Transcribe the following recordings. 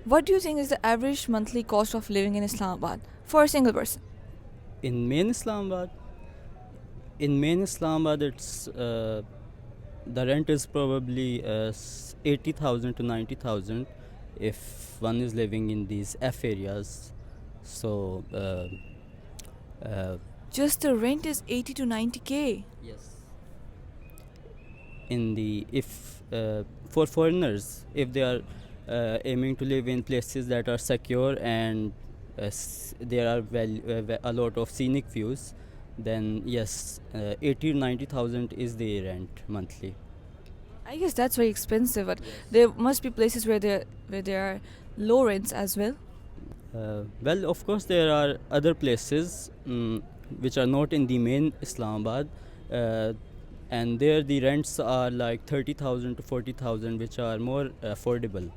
What do you think is the average monthly cost of living in Islamabad for a single person? In main Islamabad, it's the rent is probably 80,000 to 90,000 if one is living in these F areas. So uh, Just the rent is 80 to 90k. yes, in the if for foreigners, if they are aiming to live in places that are secure and there are a lot of scenic views, then yes, 80 to 90,000 is the rent monthly. I guess that's very expensive, but there must be places where there are low rents as well. Well, of course, there are other places which are not in the main Islamabad, uh, and there the rents are like 30,000 to 40,000, which are more affordable.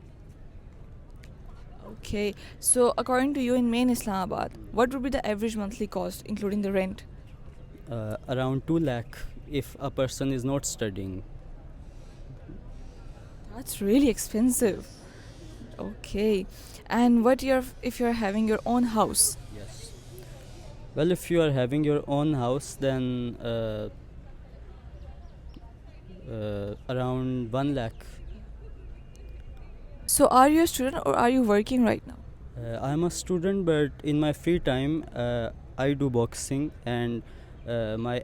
Okay, so according to you in main Islamabad, what would be the average monthly cost including the rent? Around 2 lakh if a person is not studying. That's really expensive. Okay, and if you're having your own house? Yes. Well, if you are having your own house, then around 1 lakh. So are you a student or are you working right now? I'm a student, but in my free time, I do boxing, and my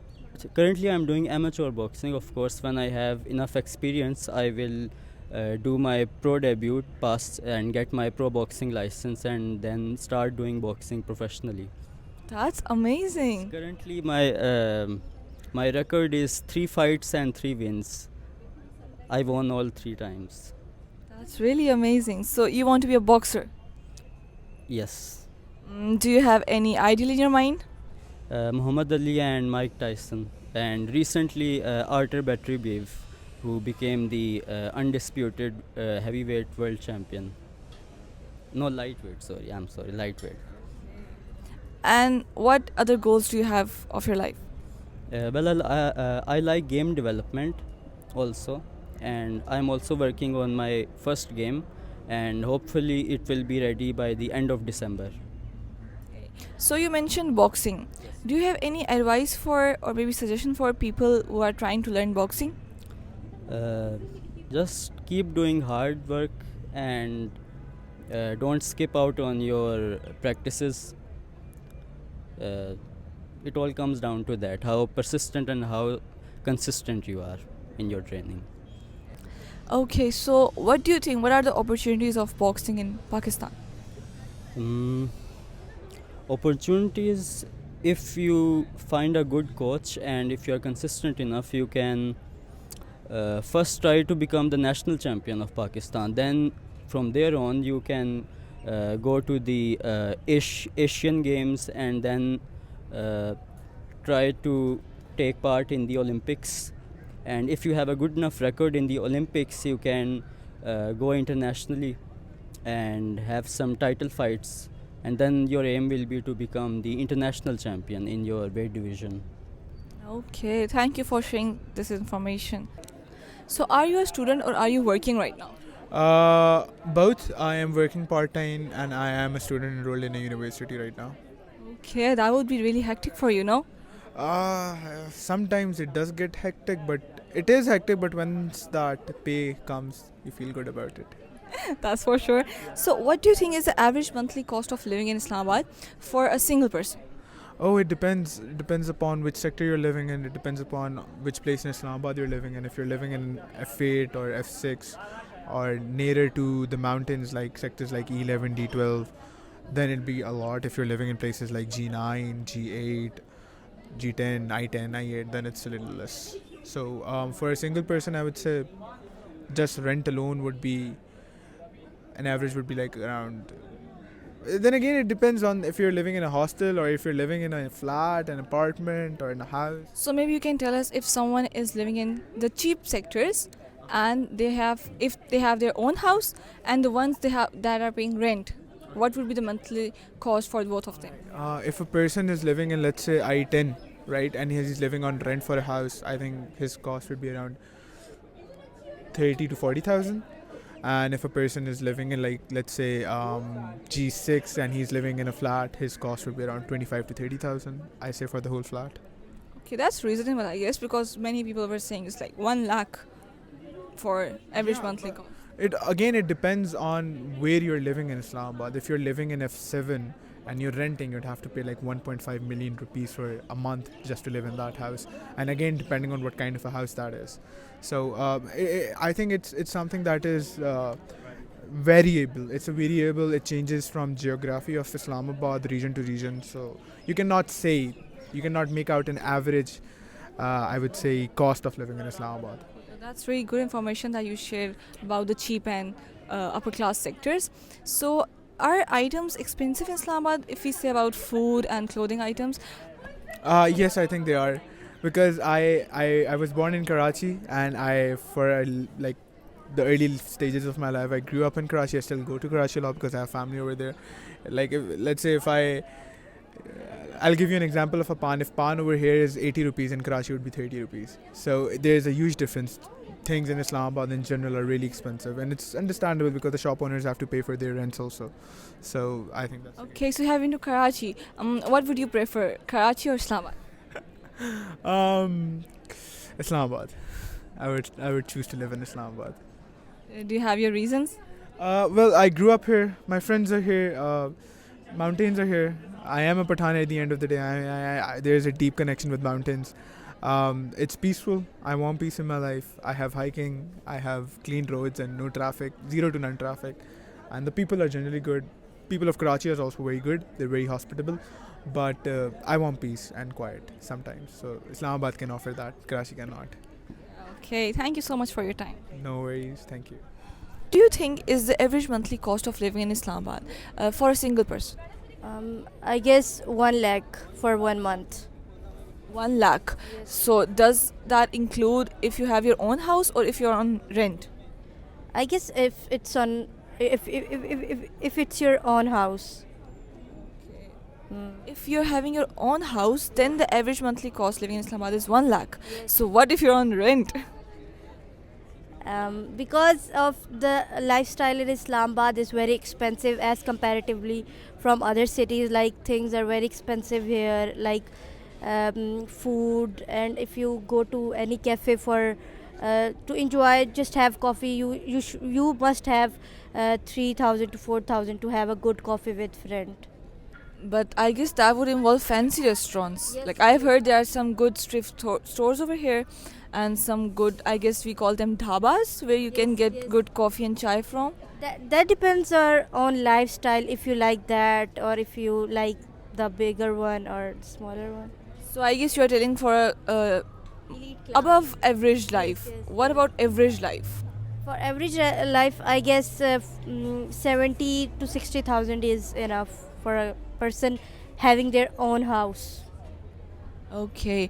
currently I'm doing amateur boxing. Of course, when I have enough experience, I will do my pro debut, pass and get my pro boxing license, and then start doing boxing professionally. That's amazing. Currently, my record is 3 fights and 3 wins. I won all 3 times. That's really amazing. So you want to be a boxer? Yes. Do you have any ideal in your mind? Muhammad Ali and Mike Tyson, and recently Artur Beterbiev, who became the undisputed heavyweight world champion. No, lightweight. Sorry, I'm sorry, lightweight. And what other goals do you have of your life? I like game development also, and I'm also working on my first game, and hopefully it will be ready by the end of December. So you mentioned boxing. Do you have any advice for or maybe suggestion for people who are trying to learn boxing? Uh, just keep doing hard work and don't skip out on your practices. Uh, it all comes down to that, how persistent and how consistent you are in your training. Okay, so what do you think? What are the opportunities of boxing in Pakistan? Mm, Opportunities, if you find a good coach and if you are consistent enough, you can first try to become the national champion of Pakistan. Then from there on, you can go to the Asian Games, and then uh, try to take part in the Olympics. And if you have a good enough record in the Olympics, you can go internationally and have some title fights. And then your aim will be to become the international champion in your weight division. Okay, thank you for sharing this information. So are you a student or are you working right now? Both. I am working part time and I am a student enrolled in a university right now. Okay, that would be really hectic for you, no? Sometimes it does get hectic, but it is hectic. But once that pay comes, you feel good about it. That's for sure. So what do you think is the average monthly cost of living in Islamabad for a single person? Oh, it depends. It depends upon which sector you're living in. It depends upon which place in Islamabad you're living in. If you're living in F8 or F6 or nearer to the mountains, like sectors like E11, D12, then it'd be a lot. If you're living in places like G9, G8, G10, I10, I8, then it's a little less. So for a single person, I would say just rent alone would be an average would be like around. Then again, it depends on if you're living in a hostel or if you're living in a flat, an apartment, or in a house. So maybe you can tell us if someone is living in the cheap sectors and if they have their own house and the ones they have that are paying rent, what would be the monthly cost for both of them? If a person is living in, let's say, I10, right, and he's living on rent for a house, I think his cost would be around 30 to 40,000. And if a person is living in, like, let's say G6, and he's living in a flat, his cost would be around 25 to 30,000, I say, for the whole flat. Okay, that's reasonable, I guess, because many people were saying it's like 1 lakh for average monthly cost. It depends on where you're living in Islamabad. If you're living in F7 and you're renting, you'd have to pay like 1.5 million rupees for a month just to live in that house. And again, depending on what kind of a house that is. So I think it's something that is variable. It's a variable. It changes from geography of Islamabad, region to region. So you cannot make out an average, I would say, cost of living in Islamabad. That's very good information that you shared about the cheap and upper class sectors. So, are items expensive in Islamabad if we say about food and clothing items? Yes, I think they are, because I was born in Karachi, and like the early stages of my life, I grew up in Karachi. I still go to Karachi a lot because I have family over there. Like, let's say if I'll give you an example of a pan. If pan over here is 80 rupees, in Karachi would be 30 rupees. So there's a huge difference. Things in Islamabad in general are really expensive, and it's understandable because the shop owners have to pay for their rents also. So I think that's Okay, so you have been to Karachi. What would you prefer, Karachi or Islamabad? Islamabad. I would choose to live in Islamabad. Do you have your reasons? Well, I grew up here. My friends are here. Mountains are here. I am a Pathan at the end of the day. There's a deep connection with mountains. It's peaceful. I want peace in my life. I have hiking. I have clean roads and no traffic, 0 to none traffic. And the people are generally good. People of Karachi are also very good. They're very hospitable. But I want peace and quiet sometimes. So Islamabad can offer that. Karachi cannot. Okay, thank you so much for your time. No worries. Thank you. Do you think is the average monthly cost of living in Islamabad for a single person? I guess 1 lakh for 1 month. 1 lakh. So does that include if you have your own house or if you're on rent? I guess if it's on if it's your own house. If you're having your own house, then the average monthly cost living in Islamabad is 1 lakh. So what if you're on rent? Because of the lifestyle in Islamabad is very expensive as comparatively from other cities. Like, things are very expensive here, like food, and if you go to any cafe for to enjoy, just have coffee, you must have 3,000 to 4,000 to have a good coffee with friend. But I guess that would involve fancy restaurants. Yes. Like, I've heard there are some good stores over here and some good, I guess we call them dhabas, where you can get yes. good coffee and chai from. That depends on lifestyle, if you like that or if you like the bigger one or smaller one. So I guess you're telling for a Elite class. above average life. yes, What about average life? For average life, I guess 70 to 60,000 is enough for a person having their own house. Okay.